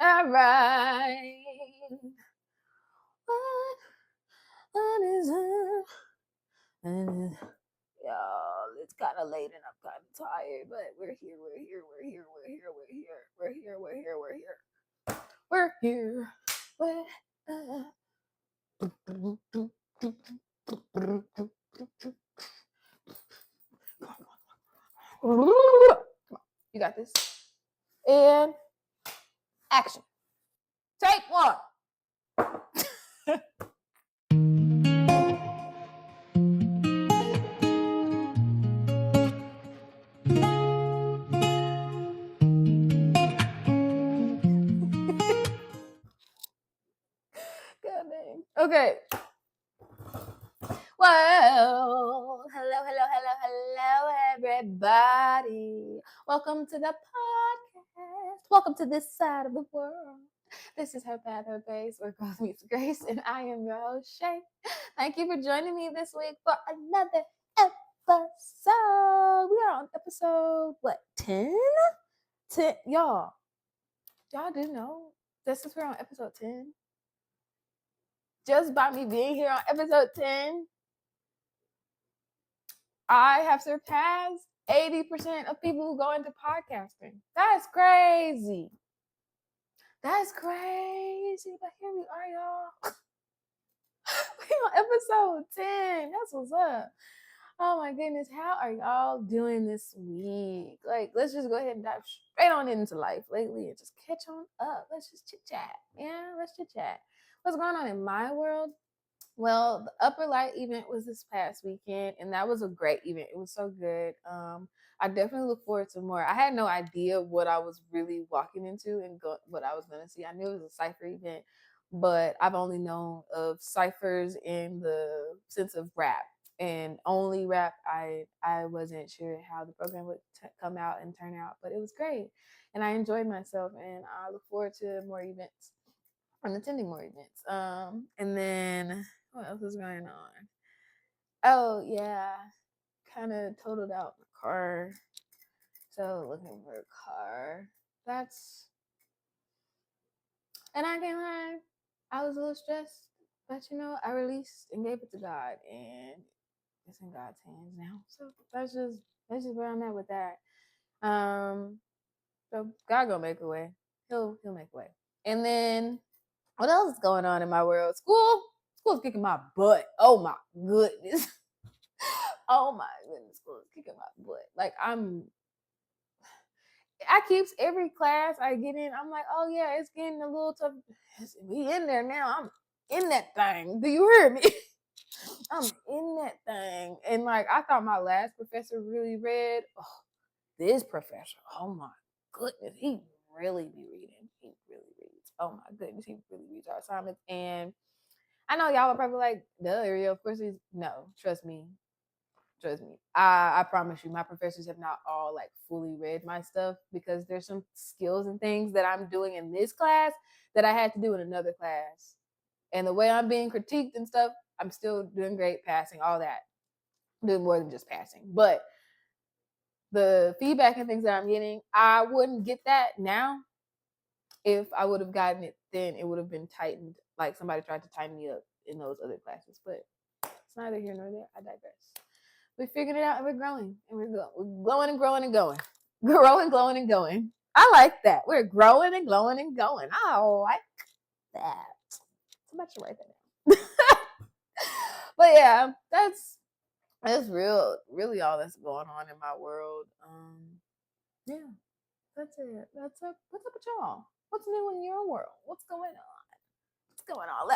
All right. What is it? Y'all, it's kind of late and I'm kind of tired, but we're here. You got this. And action. Take one. God dang. Okay. Well, hello, everybody. Welcome to the podcast. Welcome to this side of the world. This is Her Path, Her Pace, where growth meets grace, and I am your host, Shay. Thank you for joining me this week for another episode. We are on episode, 10? 10, y'all didn't know this is we're on episode 10? Just by me being here on episode 10, I have surpassed 80% of people who go into podcasting. That's crazy. That's crazy. But here we are, y'all. We on episode 10. That's what's up. Oh my goodness. How are y'all doing this week? Like, let's just go ahead and dive straight on into life lately and just catch on up. Let's just chit chat. Yeah, let's chit chat. What's going on in my world? Well, the Upper Light event was this past weekend, and that was a great event. It was so good. I definitely look forward to more. I had no idea what I was really walking into and what I was going to see. I knew it was a cipher event, but I've only known of ciphers in the sense of rap and only rap. I wasn't sure how the program would come out and turn out, but it was great, and I enjoyed myself, and I look forward to more events. I'm attending more events. And then what else is going on? Oh yeah, kind of totaled out the car. So looking for a car. And I can't lie, I was a little stressed, but I released and gave it to God, and it's in God's hands now. So that's just where I'm at with that. So God gonna make a way. He'll make a way. And then what else is going on in my world? School's kicking my butt. Oh my goodness. Oh my goodness, school's kicking my butt. Like I keeps every class I get in, I'm like, oh yeah, it's getting a little tough. We in there now. I'm in that thing. Do you hear me? I'm in that thing. And like I thought my last professor really read. Oh, this professor, oh my goodness, he really be reading. He really reads. Oh my goodness, he really reads our assignments. And I know y'all are probably like, duh, Ariel, of course he's no, trust me. I promise you, my professors have not all like fully read my stuff because there's some skills and things that I'm doing in this class that I had to do in another class. And the way I'm being critiqued and stuff, I'm still doing great, passing, all that. I'm doing more than just passing. But the feedback and things that I'm getting, I wouldn't get that now. If I would have gotten it then, it would have been tightened. Like somebody tried to tighten me up in those other classes. But it's neither here nor there. I digress. We figured it out and we're growing. And we're glowing and growing and going. Growing, glowing, and going. I like that. We're growing and glowing and going. I like that. Somebody should write that down. But yeah, that's really all that's going on in my world. Yeah, that's it. What's up with y'all? What's new in your world? What's going on? What's going on?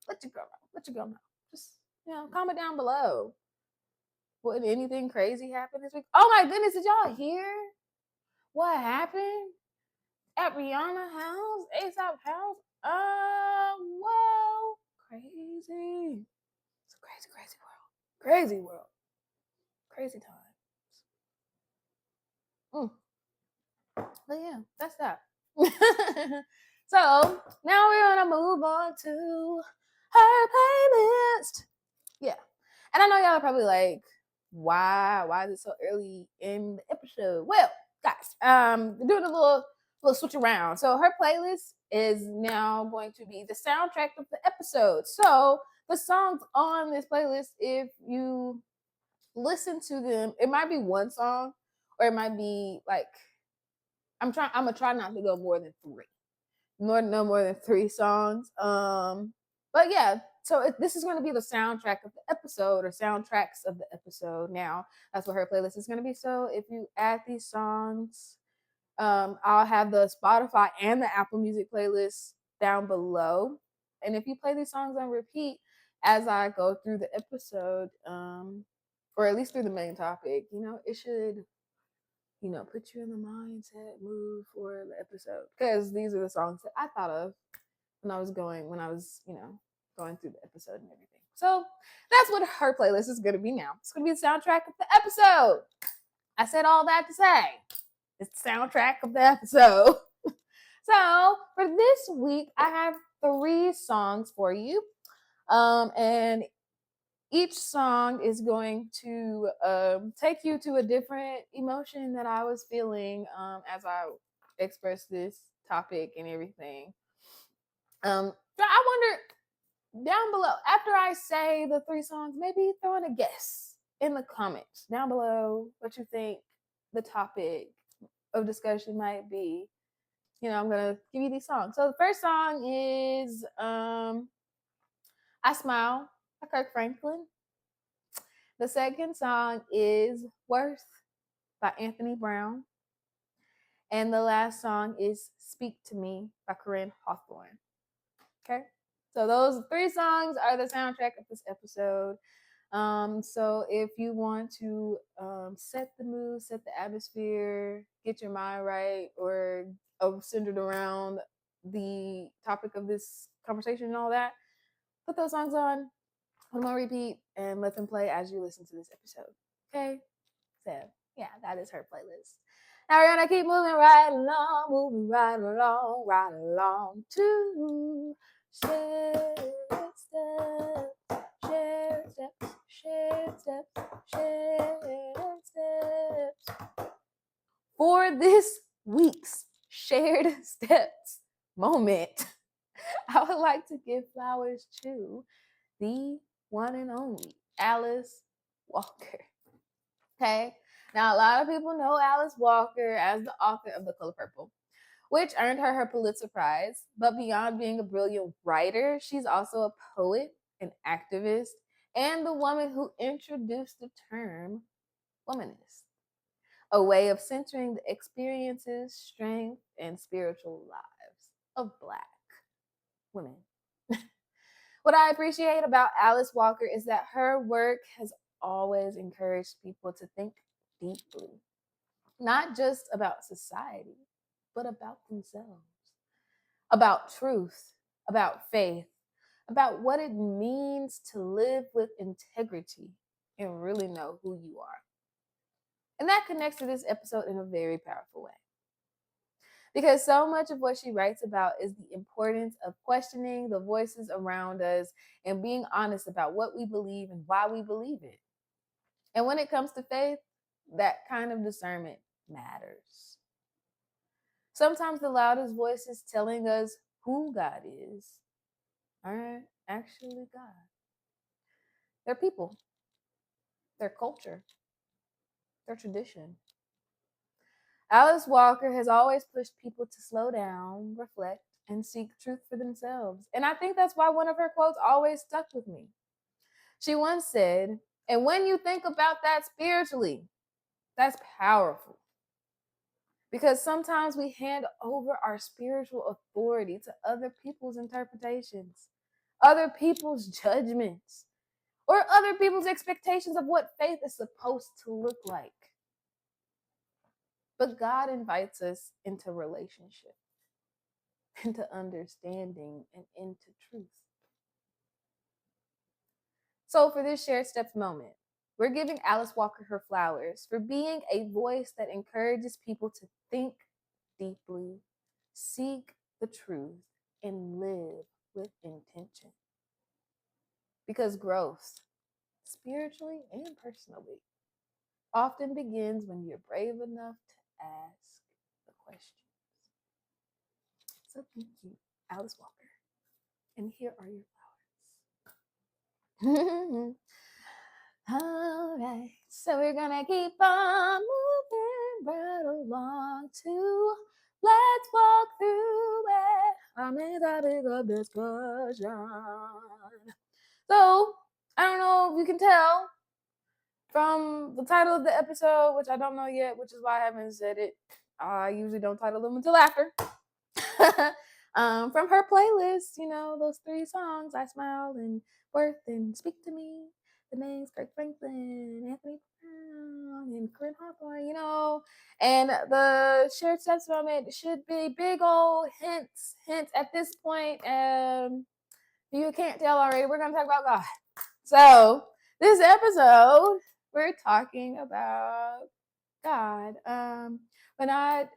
Let you go know. Let you go know. Just comment down below. What anything crazy happened this week? Oh my goodness, did y'all hear what happened at Rihanna's house? ASAP house? Whoa. Crazy. It's a crazy world. Crazy world. Crazy times. But yeah, that's that. So now we're gonna move on to her playlist. Yeah. And I know y'all are probably like, why is it so early in the episode? Well, guys, doing a little switch around. So her playlist is now going to be the soundtrack of the episode. So the songs on this playlist, if you listen to them, it might be one song, or it might be like I'm gonna try not to go more than three. No more than three songs. But yeah, so this is going to be the soundtrack of the episode, or soundtracks of the episode. Now that's what her playlist is going to be. So if you add these songs, I'll have the Spotify and the Apple Music playlist down below. And if you play these songs on repeat as I go through the episode, or at least through the main topic, it should put you in the mindset mood for the episode, because these are the songs that I thought of when I was going through the episode and everything. So that's what her playlist is going to be now. It's going to be the soundtrack of the episode. I said all that to say it's the soundtrack of the episode. So for this week, I have 3 songs for you. And each song is going to take you to a different emotion that I was feeling as I expressed this topic and everything. So I wonder down below, after I say the 3 songs, maybe throw in a guess in the comments down below what you think the topic of discussion might be. I'm gonna give you these songs. So the first song is I Smile by Kirk Franklin. The second song is Worth by Anthony Brown. And the last song is Speak to Me by Corinne Hawthorne. Okay? So those 3 songs are the soundtrack of this episode. So if you want to set the mood, set the atmosphere, get your mind right, or centered around the topic of this conversation and all that, put those songs on, put them on repeat, and let them play as you listen to this episode. Okay? So yeah, that is her playlist. Now we're gonna keep moving right along to share steps, share steps, share steps, share steps. For this week's shared steps moment, I would like to give flowers to the one and only Alice Walker. Okay. Now, a lot of people know Alice Walker as the author of The Color Purple, which earned her Pulitzer Prize. But beyond being a brilliant writer, she's also a poet, an activist, and the woman who introduced the term womanist, a way of centering the experiences, strength, and spiritual lives of Black women. What I appreciate about Alice Walker is that her work has always encouraged people to think deeply, not just about society, but about themselves, about truth, about faith, about what it means to live with integrity and really know who you are. And that connects to this episode in a very powerful way. Because so much of what she writes about is the importance of questioning the voices around us and being honest about what we believe and why we believe it. And when it comes to faith, that kind of discernment matters. Sometimes the loudest voices telling us who God is aren't actually God. They're people, their culture, their tradition. Alice Walker has always pushed people to slow down, reflect, and seek truth for themselves. And I think that's why one of her quotes always stuck with me. She once said, "And when you think about that spiritually, that's powerful." Because sometimes we hand over our spiritual authority to other people's interpretations, other people's judgments, or other people's expectations of what faith is supposed to look like. But God invites us into relationship, into understanding, and into truth. So for this shared steps moment, we're giving Alice Walker her flowers for being a voice that encourages people to think deeply, seek the truth, and live with intention. Because growth, spiritually and personally, often begins when you're brave enough to ask the questions. So thank you, Alice Walker. And here are your flowers. All right, so we're gonna keep on moving right along to let's walk through it. I'm in topic of discussion. So I don't know if you can tell from the title of the episode, which I don't know yet, which is why I haven't said it. I usually don't title them until after. From her playlist, those 3 songs, I Smile and Worth and Speak to Me, the names Kirk Franklin, Anthony Brown, and Corinne Hawthorne, and the shared steps moment should be big old hints at this point. You can't tell already, we're going to talk about God. So this episode, we're talking about God. But not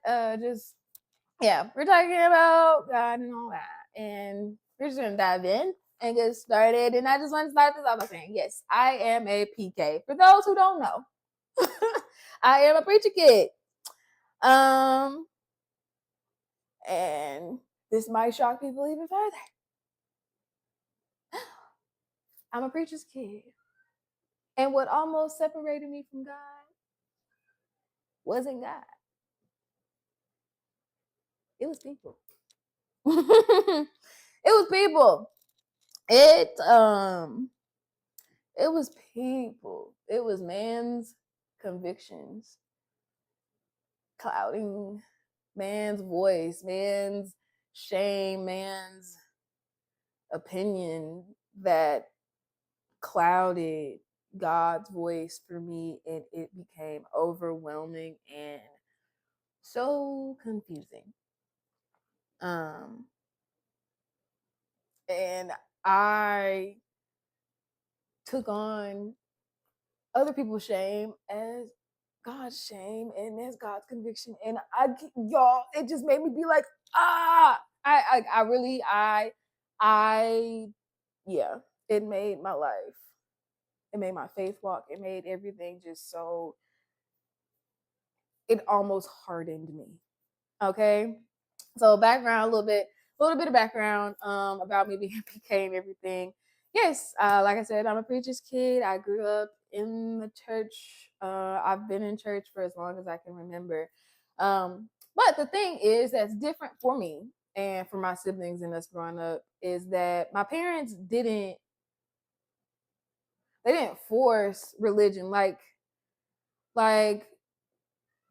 we're talking about God and all that. And we're just gonna dive in and get started. And I just want to start this off by saying, yes, I am a PK. For those who don't know, I am a preacher kid. And this might shock people even further. I'm a preacher's kid. And what almost separated me from God wasn't God. It was people. It was people. It was people. It was man's convictions clouding man's voice, man's shame, man's opinion that clouded God's voice for me, and it became overwhelming and so confusing. And I took on other people's shame as God's shame and as God's conviction. And y'all, it just made me be like, yeah, it made my life. It made my faith walk. It made everything just so, it almost hardened me. Okay. So background, a little bit of background about me being PK and everything. Yes, like I said, I'm a preacher's kid. I grew up in the church. I've been in church for as long as I can remember. But the thing is that's different for me and for my siblings and us growing up is that my parents didn't force religion like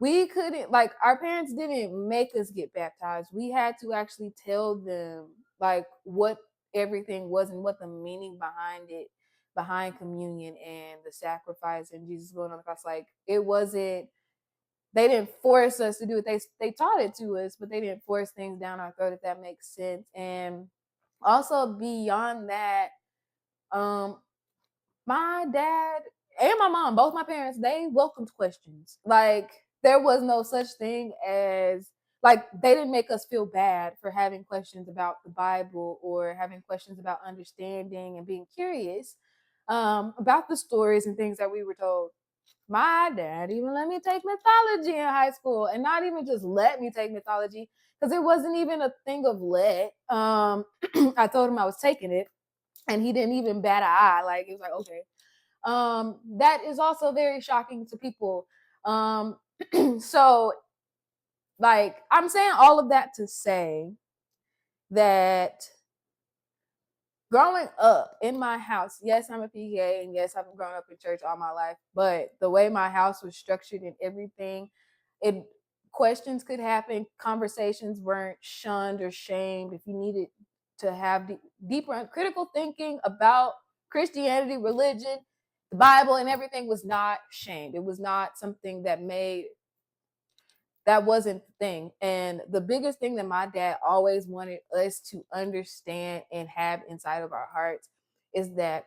we couldn't, like, our parents didn't make us get baptized. We had to actually tell them like what everything was and what the meaning behind communion and the sacrifice and Jesus going on the cross. Like, it wasn't, they didn't force us to do it. They taught it to us, but they didn't force things down our throat, if that makes sense. And also beyond that, my dad and my mom, both my parents, they welcomed questions. Like, there was no such thing as, like, they didn't make us feel bad for having questions about the Bible or having questions about understanding and being curious about the stories and things that we were told. My dad even let me take mythology in high school, and not even just let me take mythology, because it wasn't even a thing of let. I told him I was taking it, and he didn't even bat an eye. Like, he was like, okay. That is also very shocking to people. So, like, I'm saying all of that to say that growing up in my house, yes, I'm a PK, and yes, I've grown up in church all my life, but the way my house was structured and everything, questions could happen, conversations weren't shunned or shamed. If you needed to have deeper and critical thinking about Christianity, religion, the Bible, and everything, was not shamed. It was not something that wasn't the thing. And the biggest thing that my dad always wanted us to understand and have inside of our hearts is that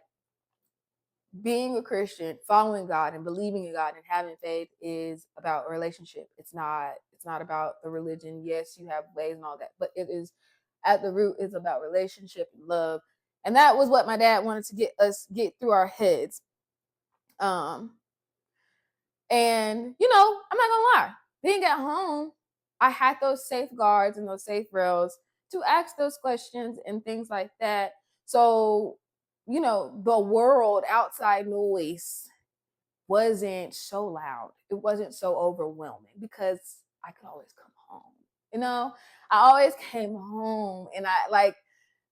being a Christian, following God and believing in God and having faith is about a relationship. It's not about the religion. Yes, you have ways and all that, but it is, at the root, is about relationship and love. And that was what my dad wanted to get through our heads. And, I'm not gonna lie, being at home, I had those safeguards and those safe rails to ask those questions and things like that. So, the world outside noise wasn't so loud. It wasn't so overwhelming because I could always come home. I always came home, and I like,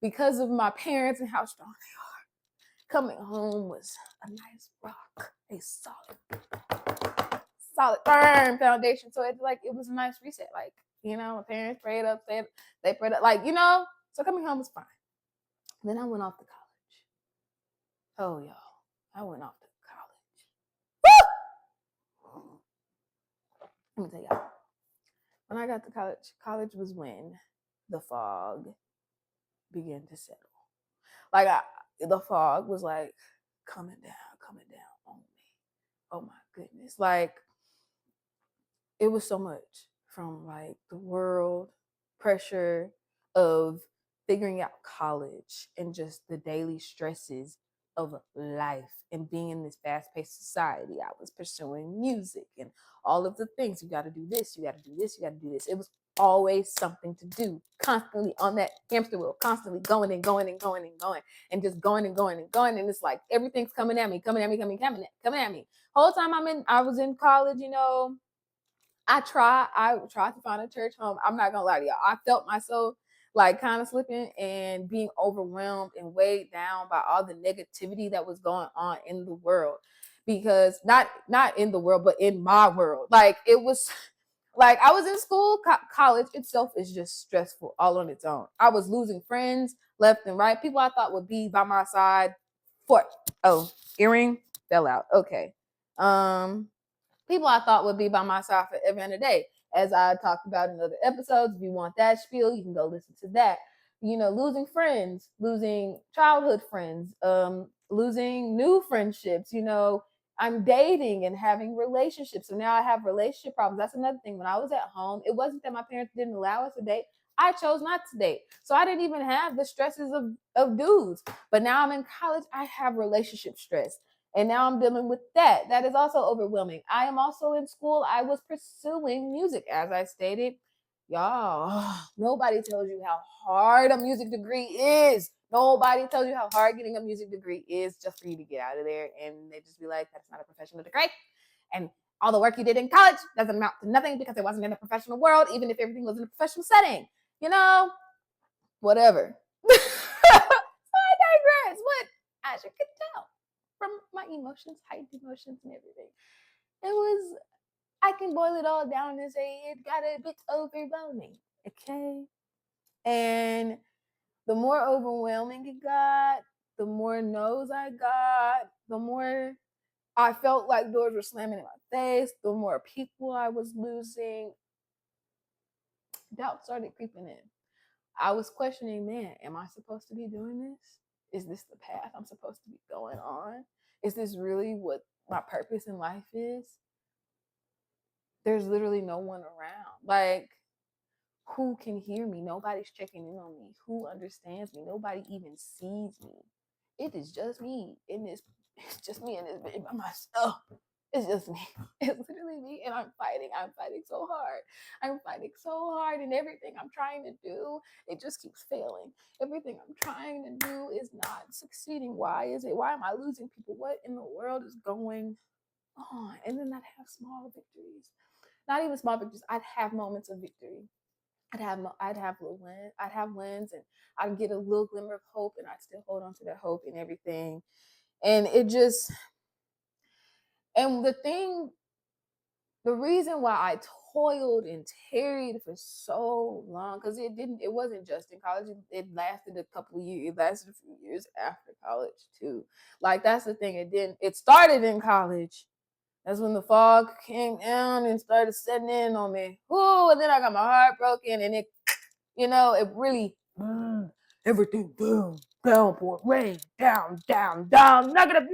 because of my parents and how strong they are, coming home was a nice rock, a solid, firm foundation. So it was a nice reset. Like, my parents prayed up, they prayed up, so coming home was fine. Then I went off to college. Oh, y'all, I went off to college. Woo! Let me tell y'all. When I got to college was when the fog began to settle. Like, the fog was like coming down on me. Oh my goodness. Like, it was so much from like the world pressure of figuring out college and just the daily stresses of life and being in this fast-paced society. I was pursuing music and all of the things. You got to do this, you got to do this, you got to do this. It was always something to do, constantly on that hamster wheel, constantly going and going and going and going and just going and going and going. And it's like everything's coming at me. Whole time I was in college, I tried to find a church home. I'm not gonna lie to y'all. I felt myself like kind of slipping and being overwhelmed and weighed down by all the negativity that was going on in the world. Because not in the world, but in my world. Like, it was like I was in school. College itself is just stressful all on its own. I was losing friends left and right. People I thought would be by my side. Earring fell out. Okay. People I thought would be by my side for every other day. As I talked about in other episodes, if you want that spiel, you can go listen to that. Losing friends, losing childhood friends, losing new friendships. I'm dating and having relationships. So now I have relationship problems. That's another thing. When I was at home, it wasn't that my parents didn't allow us to date. I chose not to date. So I didn't even have the stresses of dudes. But now I'm in college, I have relationship stress. And now I'm dealing with that. That is also overwhelming. I am also in school. I was pursuing music, as I stated. Y'all, nobody tells you how hard a music degree is. Nobody tells you how hard getting a music degree is just for you to get out of there. And they just be like, that's not a professional degree. And all the work you did in college doesn't amount to nothing because it wasn't in a professional world, even if everything was in a professional setting. Whatever. So I digress. But as you can tell from my emotions, heightened emotions and everything, I can boil it all down and say it got a bit overwhelming. Okay. And the more overwhelming it got, the more no's I got, the more I felt like doors were slamming in my face, the more people I was losing. Doubt started creeping in. I was questioning, man, am I supposed to be doing this? Is this the path I'm supposed to be going on? Is this really what my purpose in life is? There's literally no one around. Like, who can hear me? Nobody's checking in on me. Who understands me? Nobody even sees me. It is just me in this. It's just me in this bed by myself. It's just me. It's literally me, and I'm fighting. I'm fighting so hard. I'm fighting so hard, and everything I'm trying to do, it just keeps failing. Everything I'm trying to do is not succeeding. Why is it? Why am I losing people? What in the world is going on? And then I'd have small victories. Not even small victories. I'd have moments of victory. I'd have little wins. I'd have wins, and I'd get a little glimmer of hope, and I'd still hold on to that hope and everything. And the reason why I toiled and tarried for so long, because it wasn't just in college. It lasted a couple of years. It lasted a few years after college too. Like, that's the thing. It started in college. That's when the fog came down and started setting in on me. Ooh, and then I got my heart broken, and it really everything down, downpour, rain, down, negative.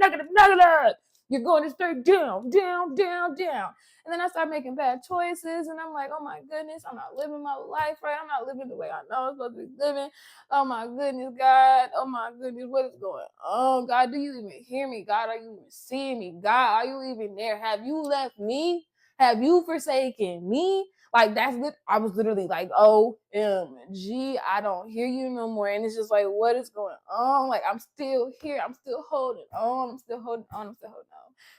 You're going to start down. And then I started making bad choices, and I'm like, oh my goodness, I'm not living my life right. I'm not living the way I know I'm supposed to be living. Oh my goodness, God. Oh my goodness, what is going on? God, do you even hear me? God, are you even seeing me? God, are you even there? Have you left me? Have you forsaken me? Like I was literally like, OMG, I don't hear you no more. And it's just like, what is going on? Like, I'm still here. I'm still holding on. I'm still holding on.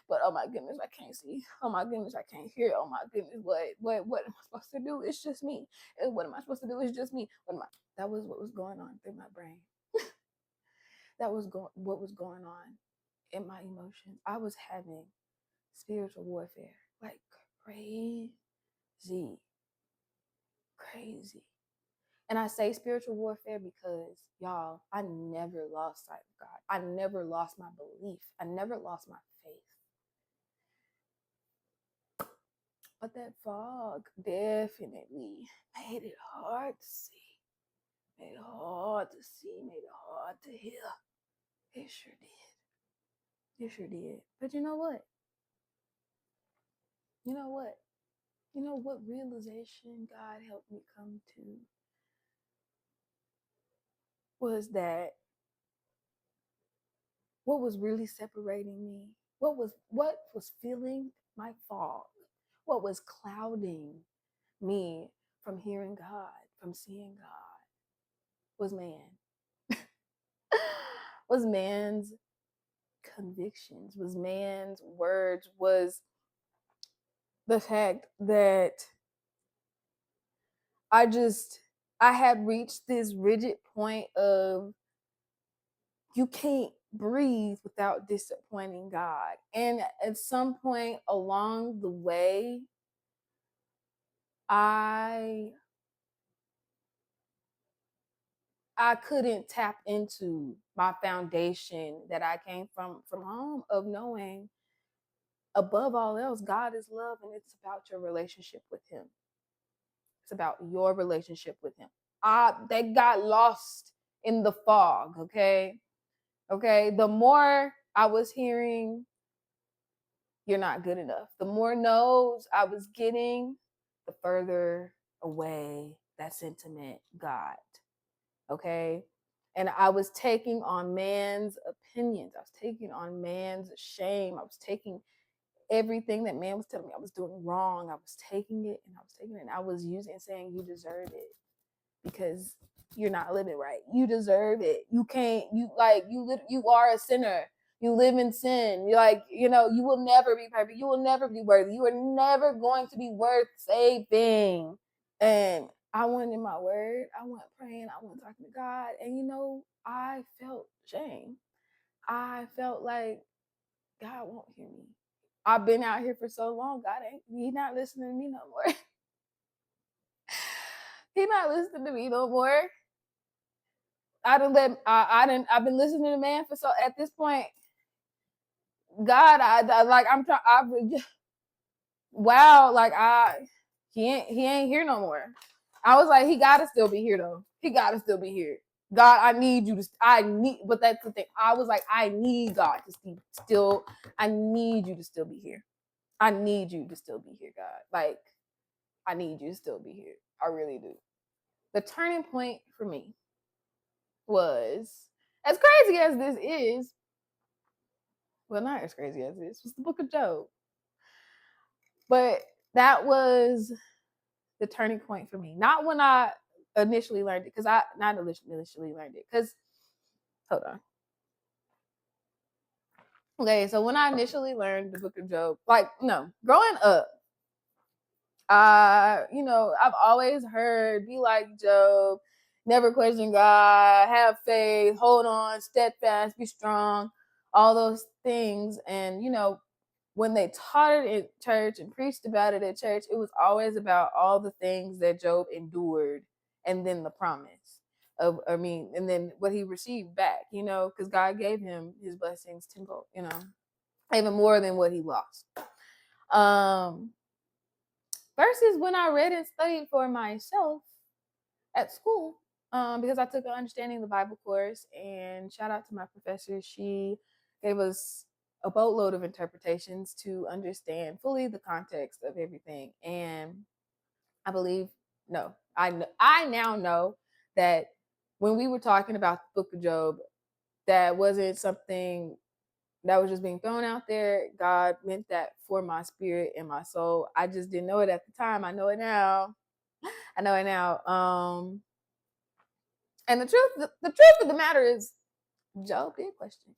But oh my goodness, I can't see. Oh my goodness, I can't hear. Oh my goodness, what am I supposed to do? It's just me. What am I supposed to do? It's just me. That was what was going on through my brain. What was going on in my emotions. I was having spiritual warfare, like crazy. And I say spiritual warfare because, y'all, I never lost sight of God. I never lost my belief. I never lost my faith. But that fog definitely made it hard to see. Made it hard to see. Made it hard to hear. It sure did. It sure did. But you know what? You know what? You know what realization God helped me come to was that what was really separating me, what was filling my fog, what was clouding me from hearing God, from seeing God, was man. Was man's convictions, was man's words, was the fact that I had reached this rigid point of you can't breathe without disappointing God. And at some point along the way, I couldn't tap into my foundation that I came from home of knowing above all else, God is love and it's about your relationship with him. It's about your relationship with him. They got lost in the fog, okay? Okay. The more I was hearing you're not good enough. The more no's I was getting, the further away that sentiment got. Okay. And I was taking on man's opinions. I was taking on man's shame. I was taking everything that man was telling me I was doing wrong. I was taking it and I was taking it and I was using it saying, you deserve it because you're not living right. You deserve it. You can't, you are a sinner. You live in sin. You're like, you will never be perfect. You will never be worthy. You are never going to be worth saving. And I went in my word. I went praying. I went talking to God. And I felt shame. I felt like God won't hear me. I've been out here for so long. He's not listening to me no more. He's not listening to me no more. I've been listening to man for so at this point. God, wow, he ain't here no more. I was like, he gotta still be here though. He gotta still be here. God, but that's the thing. I was like, I need God to still, I need you to still be here. I need you to still be here, God. Like, I need you to still be here. I really do. The turning point for me was, as crazy as this is, well, not as crazy as this, was the book of Job. But that was the turning point for me. Not when I initially learned it, because hold on. Okay, so when I initially learned the book of Job, growing up, I've always heard, be like Job, never question God, have faith, hold on, steadfast, be strong, all those things. And, when they taught it in church and preached about it at church, it was always about all the things that Job endured and then the promise and then what he received back, because God gave him his blessings tenfold, even more than what he lost. Versus when I read and studied for myself at school, because I took an understanding the Bible course, and shout out to my professor. She gave us a boatload of interpretations to understand fully the context of everything. And I now know that when we were talking about the book of Job, that wasn't something that was just being thrown out there. God meant that for my spirit and my soul. I just didn't know it at the time. I know it now. I know it now. And the truth of the matter is, Job did question.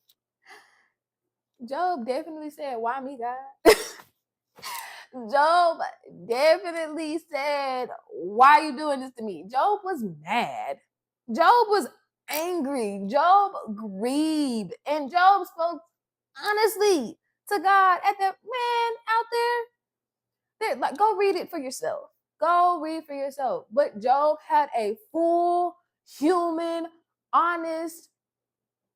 Job definitely said, "Why me, God?" Job definitely said, "Why are you doing this to me?" Job was mad. Job was angry. Job grieved. And Job spoke honestly to God at that man out there. Like, go read it for yourself. Go read for yourself. But Job had a full human, honest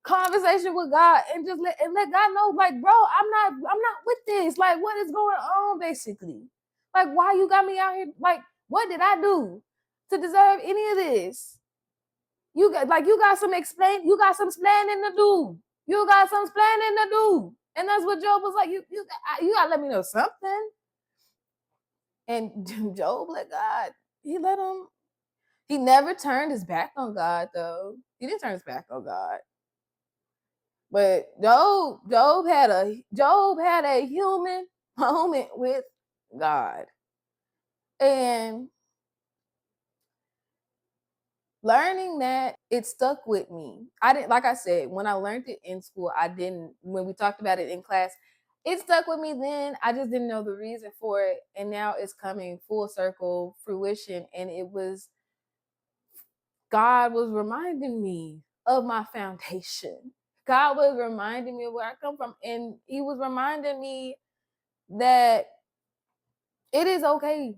conversation with God and just let God know, like, bro, I'm not with this. Like, what is going on, basically? Like, why you got me out here? Like, what did I do to deserve any of this? You got some explaining to do. You got some explaining to do. And that's what Job was like. You gotta let me know something. And Job let God, he let him. He never turned his back on God, though. He didn't turn his back on God. But Job had a human moment with God. And learning that, it stuck with me. I didn't, like I said, when I learned it in school, when we talked about it in class, it stuck with me then. I just didn't know the reason for it. And now it's coming full circle fruition. And God was reminding me of my foundation. God was reminding me of where I come from. And he was reminding me that it is okay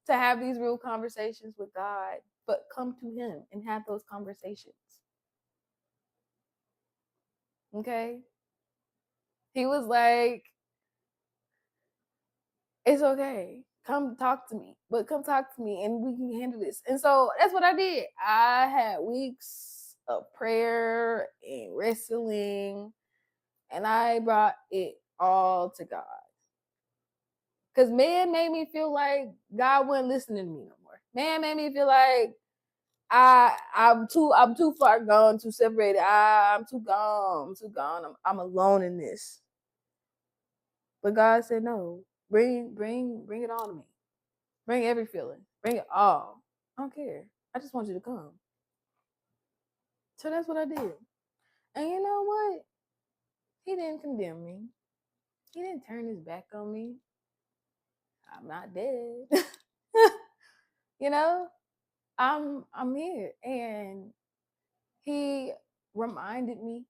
to have these real conversations with God, but come to him and have those conversations. Okay? He was like, it's okay. Come talk to me, but come talk to me and we can handle this. And so that's what I did. I had weeks of prayer and wrestling, and I brought it all to God. Because man made me feel like God wasn't listening to me no more. Man made me feel like I'm too far gone, too separated. I'm too gone. I'm alone in this. But God said, no, bring it all to me. Bring every feeling. Bring it all. I don't care. I just want you to come. So that's what I did. And you know what? He didn't condemn me. He didn't turn his back on me. I'm not dead. You know? I'm here. And he reminded me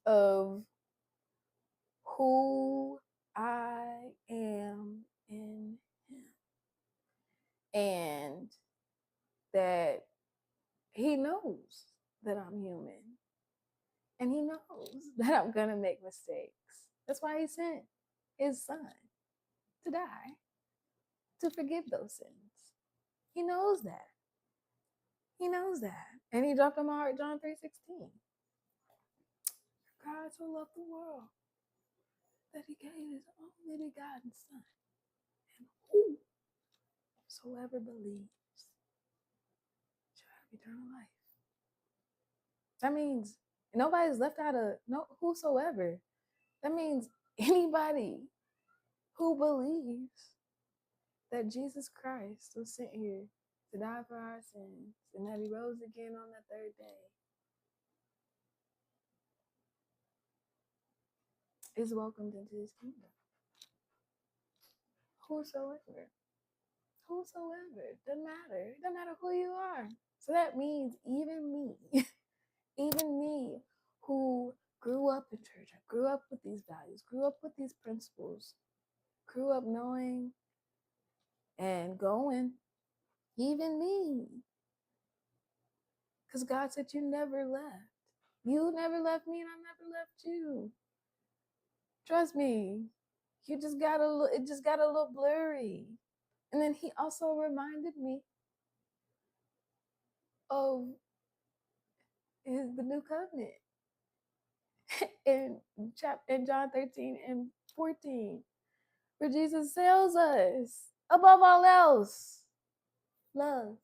of who I am in him. And that he knows that I'm human. And he knows that I'm going to make mistakes. That's why he sent his son to die, to forgive those sins. He knows that. He knows that. And he dropped on my heart John 3:16. God so loved the world that he gave his only begotten son. And whosoever believes shall have eternal life. That means nobody's left out of no whosoever. That means anybody who believes that Jesus Christ was sent here to die for our sins and that he rose again on the third day is welcomed into his kingdom. Whosoever. Whosoever. Doesn't matter. It doesn't matter who you are. So that means even me, even me who grew up in church, I grew up with these values, grew up with these principles, grew up knowing and going, even me. Because God said you never left. You never left me and I never left you. Trust me. It just got a little blurry. And then he also reminded me of the new covenant in John 13 and 14, where Jesus tells us, above all else, love.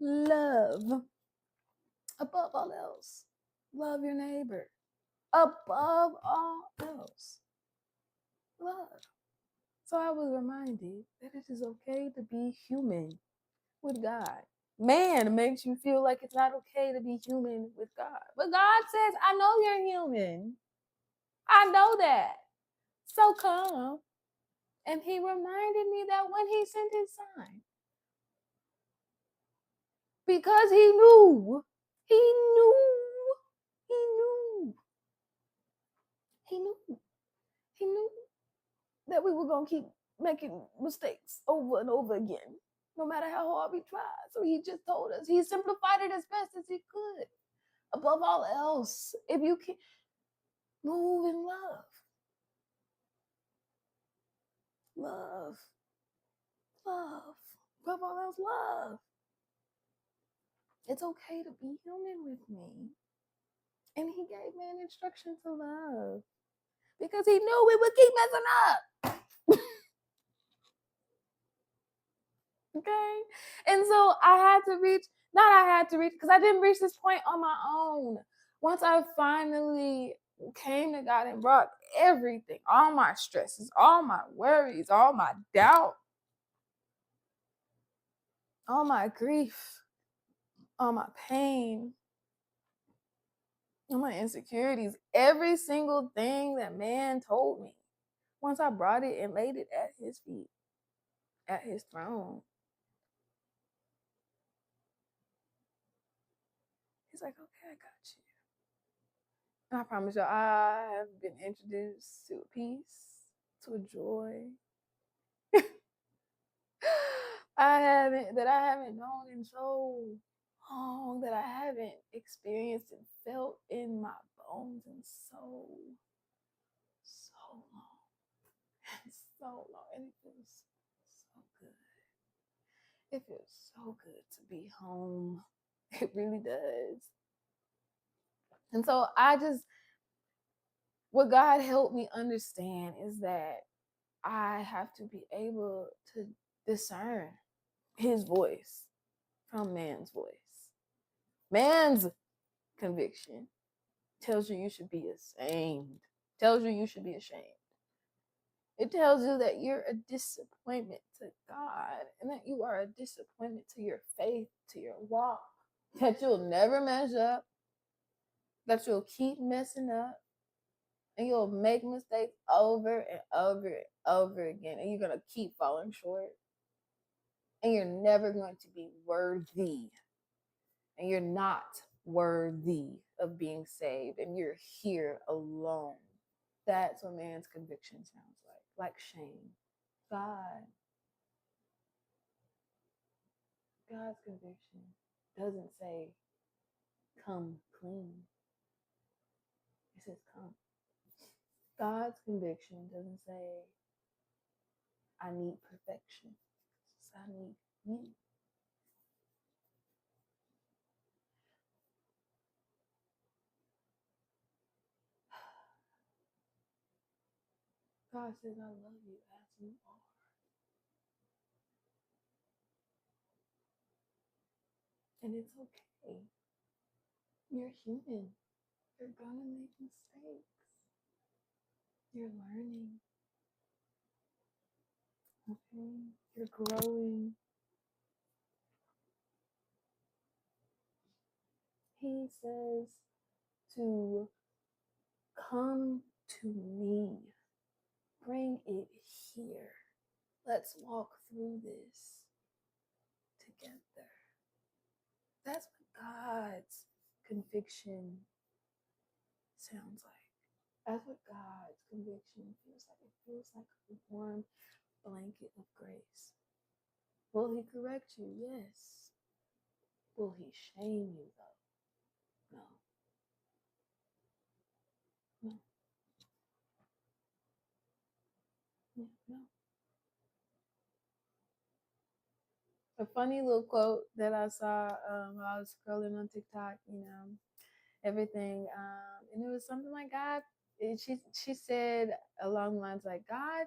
Love. Above all else. Love your neighbor. Above all else, love. So I was reminded that it is okay to be human with God. Man makes you feel like it's not okay to be human with God. But God says, I know you're human. I know that. So come. And he reminded me that when he sent his son, because he knew, he knew, he knew, he knew that we were going to keep making mistakes over and over again, no matter how hard we try. So he just told us, he simplified it as best as he could. Above all else, if you can move in love, love, love, above all else, love. It's okay to be human with me. And he gave me an instruction to love because he knew we would keep messing up. Okay. And so I had to reach, because I didn't reach this point on my own. Once I finally came to God and brought everything, all my stresses, all my worries, all my doubt, all my grief, all my pain, all my insecurities, every single thing that man told me. Once I brought it and laid it at his feet, at his throne, he's like, okay, I got you. And I promise you, I have been introduced to a peace, to a joy I haven't known in so long, that I haven't experienced and felt in my bones in so long. And so long. And it feels so good. It feels so good to be home. It really does. And so what God helped me understand is that I have to be able to discern his voice from man's voice. Man's conviction tells you should be ashamed, tells you should be ashamed. It tells you that you're a disappointment to God and that you are a disappointment to your faith, to your walk, that you'll never measure up, that you'll keep messing up, and you'll make mistakes over and over and over again, and you're going to keep falling short, and you're never going to be worthy, and you're not worthy of being saved, and you're here alone. That's what man's conviction sounds like shame. God's conviction doesn't say, come clean. It says, come. God's conviction doesn't say, I need perfection. It says, I need you. God says, I love you as you are. And it's okay. You're human. You're going to make mistakes. You're learning. Okay? You're growing. He says to come to me. Bring it here. Let's walk through this together. That's what God's conviction sounds like. That's what God's conviction feels like. It feels like a warm blanket of grace. Will he correct you? Yes. Will he shame you though? No. No. No. A funny little quote that I saw while I was scrolling on TikTok, everything. And it was something like God. She said along the lines like God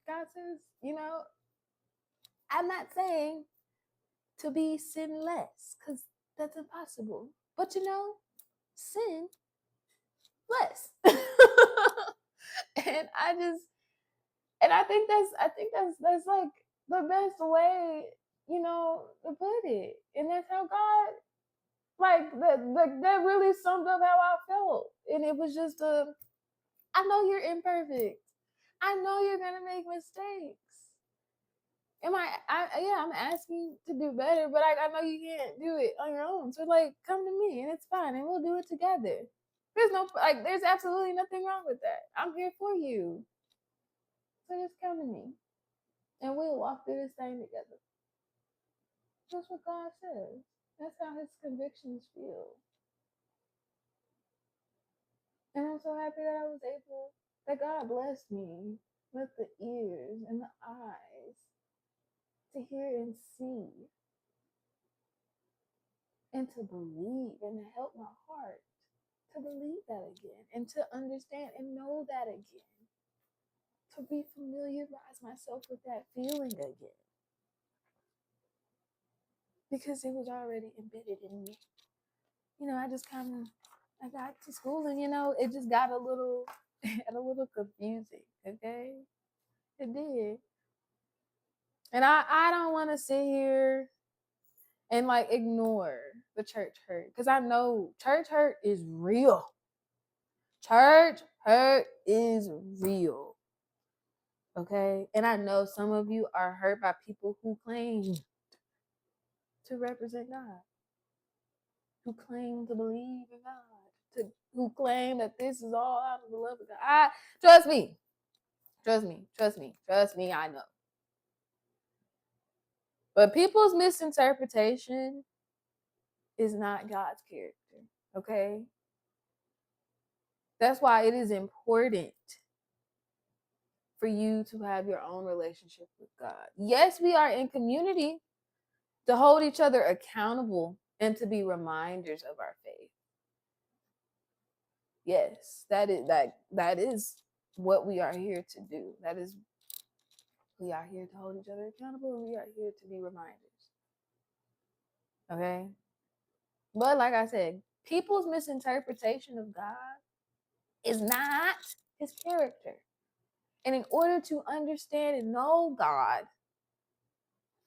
says, I'm not saying to be sinless because that's impossible. But sin less. And I think that's like the best way, to put it. And that's how God, like, that really summed up how I felt. And it was just I know you're imperfect. I know you're gonna make mistakes. I'm asking to do better, but I know you can't do it on your own. So like, come to me and it's fine, and we'll do it together. There's absolutely nothing wrong with that. I'm here for you. So just come to me, and we'll walk through this thing together. That's what God says. That's how His convictions feel. And I'm so happy that God blessed me with the ears and the eyes to hear and see and to believe and to help my heart to believe that again and to understand and know that again, to refamiliarize myself with that feeling again, because it was already embedded in me. I got to school and it just got a little confusing. Okay, it did. And I don't want to sit here and like ignore the church hurt, because I know church hurt is real. Church hurt is real. Okay? And I know some of you are hurt by people who claim to represent God, who claim to believe in God, who claim that this is all out of the love of God. Trust me, I know. But people's misinterpretation is not God's character. Okay? That's why it is important for you to have your own relationship with God. Yes, we are in community to hold each other accountable and to be reminders of our faith. Yes, that is what we are here to do. We are here to hold each other accountable, and we are here to be reminders. Okay? But like I said, people's misinterpretation of God is not His character. And in order to understand and know God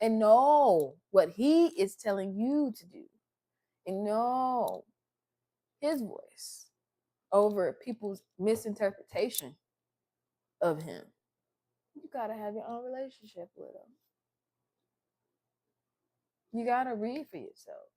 and know what He is telling you to do and know His voice over people's misinterpretation of Him, you gotta have your own relationship with Him. You gotta read for yourself.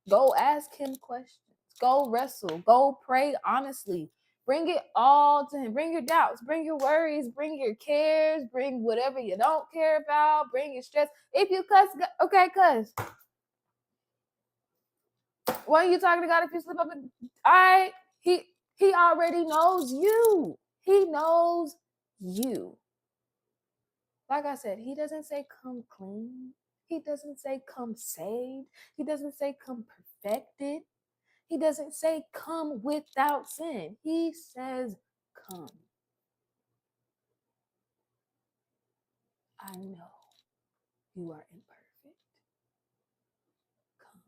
Go ask Him questions. Go wrestle. Go pray honestly. Bring it all to Him. Bring your doubts. Bring your worries. Bring your cares. Bring whatever you don't care about. Bring your stress. If you cuss, okay, cuss. When you talking to God, if you slip up, all right, He already knows you. He knows you. Like I said, He doesn't say come clean. He doesn't say come saved. He doesn't say come perfected. He doesn't say come without sin. He says come. I know you are imperfect. Come.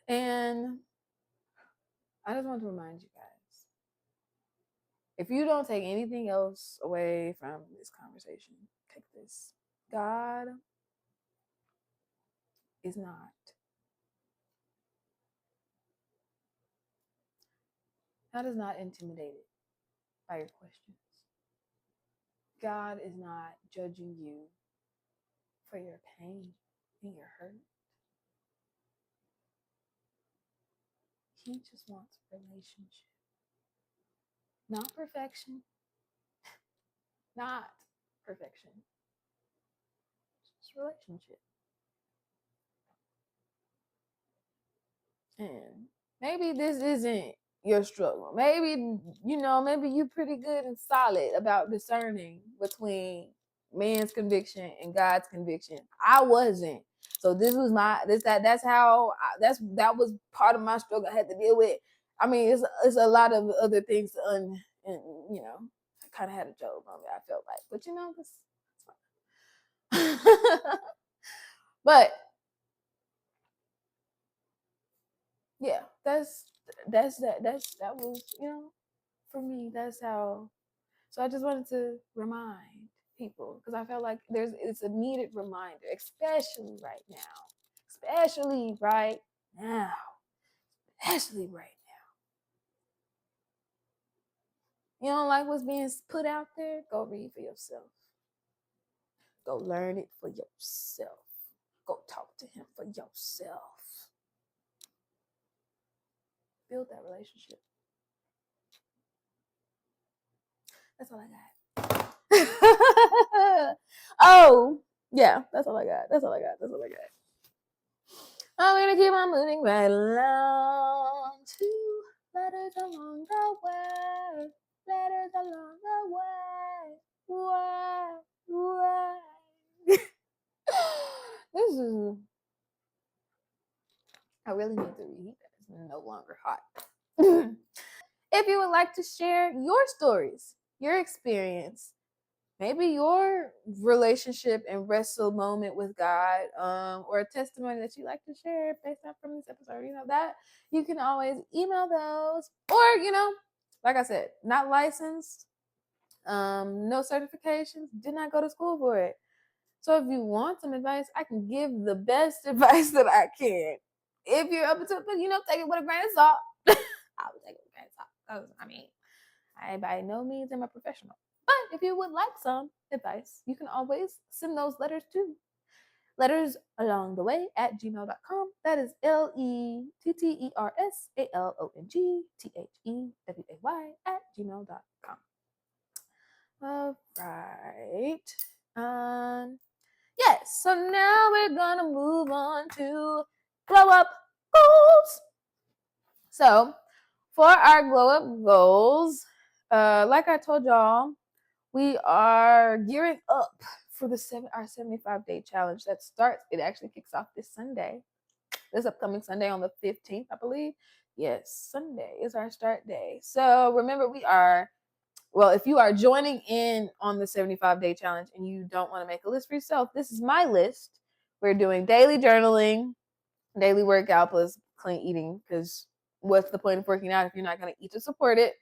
And I just want to remind you guys, if you don't take anything else away from this conversation, take this. God is not intimidated by your questions. God is not judging you for your pain and your hurt. He just wants relationship. Not perfection. Not perfection. Just relationship. And maybe this isn't your struggle. Maybe, maybe you're pretty good and solid about discerning between man's conviction and God's conviction. I wasn't. So this was that was part of my struggle I had to deal with. I mean, it's a lot of other things and I kind of had a joke on me, I felt like. But it's fine. But yeah, that was, for me, that's how. So I just wanted to remind people, because I felt like it's a needed reminder, especially right now. Especially right now. Especially right now. You don't like what's being put out there? Go read for yourself. Go learn it for yourself. Go talk to him for yourself. Build that relationship. That's all I got. Oh, yeah, that's all I got. That's all I got. That's all I got. I'm gonna keep on moving right along to letters along the way. Letters along the way. Why? Why? This is. I really need to reheat that. It's no longer hot. If you would like to share your stories, your experience, maybe your relationship and wrestle moment with God, or a testimony that you like to share based off from this episode, that you can always email those, or like I said, not licensed, no certifications, did not go to school for it. So if you want some advice, I can give the best advice that I can. If you're open to it, but take it with a grain of salt. I would take it with a grain of salt, because I by no means am a professional. But if you would like some advice, you can always send those letters to lettersalongtheway@gmail.com. That is lettersalongtheway@gmail.com. All right. Yes. So now we're gonna move on to glow up goals. So for our glow up goals, like I told y'all, we are gearing up for our 75-day challenge that starts. It actually kicks off this upcoming Sunday on the 15th, I believe. Yes, Sunday is our start day. So remember, if you are joining in on the 75-day challenge and you don't want to make a list for yourself, this is my list. We're doing daily journaling, daily workout plus clean eating, because what's the point of working out if you're not going to eat to support it?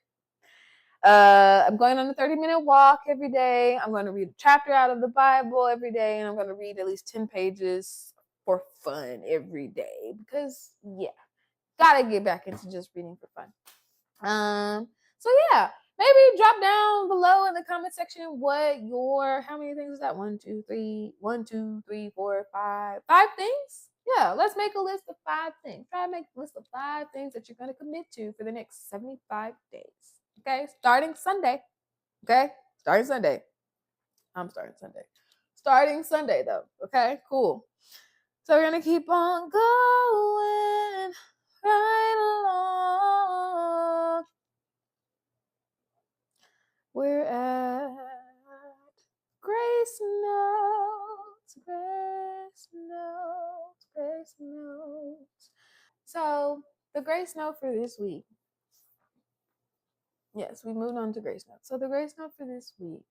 I'm going on a 30-minute walk every day. I'm going to read a chapter out of the Bible every day, and I'm going to read at least 10 pages for fun every day, because gotta get back into just reading for fun. So maybe drop down below in the comment section how many things is that? 1, 2, 3, 4, 5 things. Yeah, let's make a list of 5 things. Try to make a list of 5 things that you're going to commit to for the next 75 days. Okay, starting Sunday. Okay, starting Sunday. I'm starting Sunday. Starting Sunday though. Okay, cool. So we're gonna keep on going right along. We're at Grace Notes, Grace Notes, Grace Notes. So the Grace Note for this week. Yes, we moved on to Grace Note. So the Grace Note for this week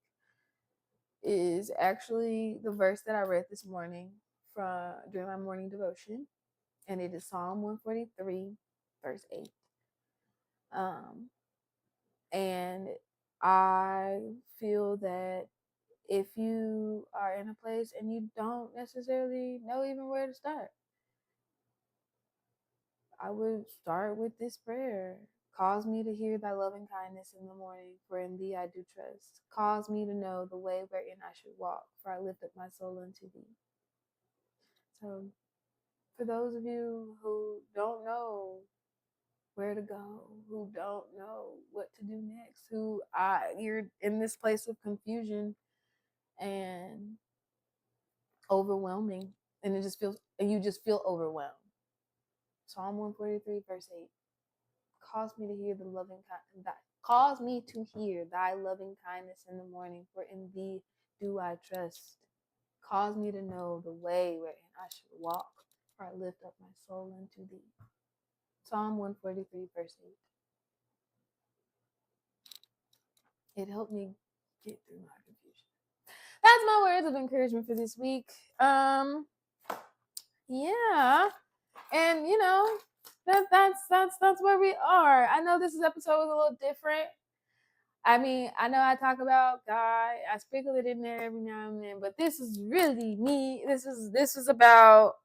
is actually the verse that I read this morning during my morning devotion, and it is Psalm 143, verse 8. And I feel that if you are in a place and you don't necessarily know even where to start, I would start with this prayer. Cause me to hear thy loving kindness in the morning, for in thee I do trust. Cause me to know the way wherein I should walk, for I lift up my soul unto thee. So for those of you who don't know where to go, who don't know what to do next, you're in this place of confusion and overwhelming, and you just feel overwhelmed. Psalm 143, verse 8. Cause me to hear cause me to hear thy loving kindness in the morning, for in thee do I trust. Cause me to know the way wherein I should walk, for I lift up my soul unto thee. Psalm 143, verse 8. It helped me get through my confusion. that's my words of encouragement for this week. Yeah. And that's where we are. I know this episode was a little different. I mean, I know I talk about God. I sprinkle it in there every now and then, but this is really me. This is about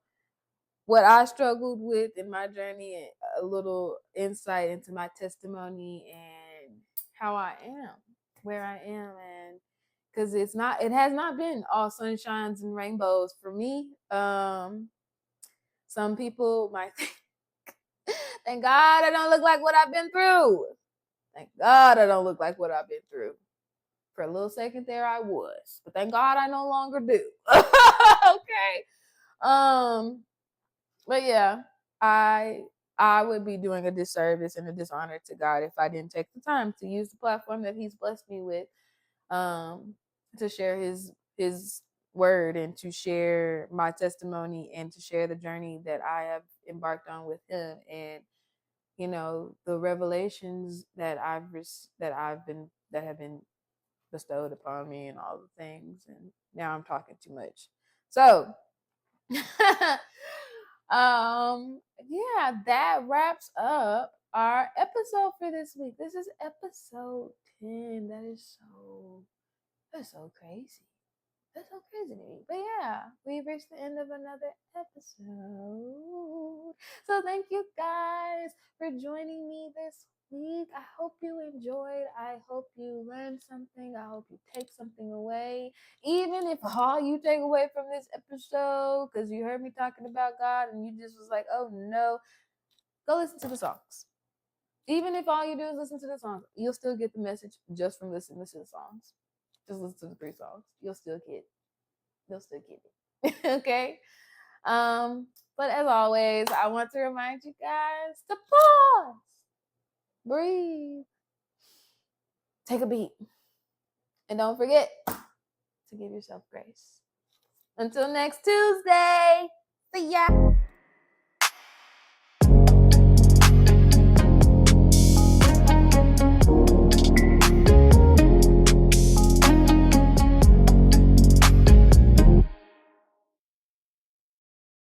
what I struggled with in my journey, and a little insight into my testimony and how I am, where I am, and because it has not been all sunshines and rainbows for me. Some people might think, thank God I don't look like what I've been through. Thank God I don't look like what I've been through. For a little second there, I was, but thank God I no longer do. Okay. But yeah, I would be doing a disservice and a dishonor to God if I didn't take the time to use the platform that He's blessed me with, to share His word and to share my testimony and to share the journey that I have embarked on with Him, and the revelations that have been bestowed upon me, and all the things. And now I'm talking too much. So yeah, that wraps up our episode for this week. This is episode 10. That's so crazy. That's so crazy to me. But yeah, we've reached the end of another episode. So thank you guys for joining me this week. I hope you enjoyed. I hope you learned something. I hope you take something away. Even if all you take away from this episode, because you heard me talking about God and you just was like, oh no, go listen to the songs. Even if all you do is listen to the songs, you'll still get the message just from listening to the songs. Just listen to the 3 songs. You'll still get it. Okay. But as always, I want to remind you guys to pause, breathe, take a beat, and don't forget to give yourself grace. Until next Tuesday, see ya.